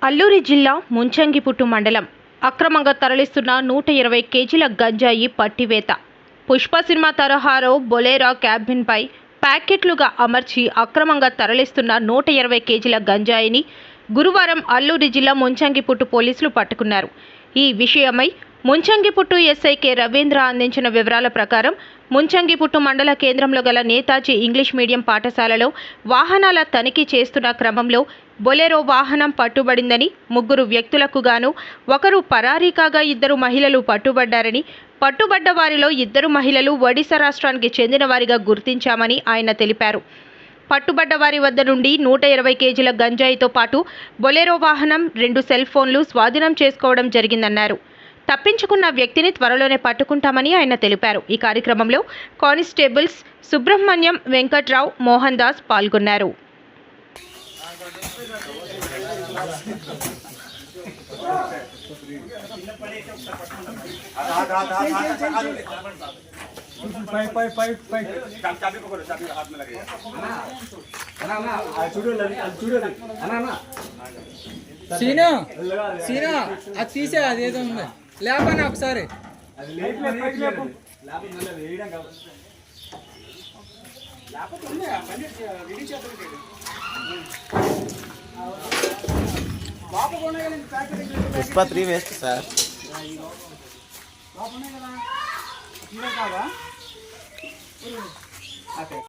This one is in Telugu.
అల్లూరి జిల్లా ముంచంగిపుట్టు మండలం అక్రమంగా తరలిస్తున్న 120 కేజీల గంజాయి పట్టివేత. పుష్ప సినిమా తరహాలో బొలెరో క్యాబిన్పై ప్యాకెట్లుగా అమర్చి అక్రమంగా తరలిస్తున్న 120 కేజీల గంజాయిని గురువారం అల్లూరి జిల్లా ముంచంగిపుట్టు పోలీసులు పట్టుకున్నారు. ఈ విషయమై ముంచంగిపుట్టు ఎస్ఐ కె రవీంద్ర అందించిన వివరాల ప్రకారం ముంచంగిపుట్టు మండల కేంద్రంలో గల నేతాజీ ఇంగ్లీష్ మీడియం పాఠశాలలో వాహనాల తనిఖీ చేస్తున్న క్రమంలో బొలెరో వాహనం పట్టుబడిందని, 3 వ్యక్తులకు గాను ఒకరు పరారీ కాగా 2 మహిళలు పట్టుబడ్డారని, పట్టుబడ్డ వారిలో 2 మహిళలు ఒడిశా రాష్ట్రానికి చెందిన వారిగా గుర్తించామని ఆయన తెలిపారు. పట్టుబడ్డ వారి వద్ద నుండి 120 కేజీల గంజాయితో పాటు బొలెరో వాహనం, 2 సెల్ ఫోన్లు స్వాధీనం చేసుకోవడం జరిగిందన్నారు. తప్పించుకున్న వ్యక్తిని త్వరలోనే పట్టుకుంటామని ఆయన తెలిపారు. ఈ కార్యక్రమంలో కానిస్టేబుల్స్ సుబ్రహ్మణ్యం, వెంకట్రావు, మోహన్ దాస్ పాల్గొన్నారు. సీనా అది తీసే, అదేదో ఉంది లేపని ఒకసారి. Pushpa 3 waste sir.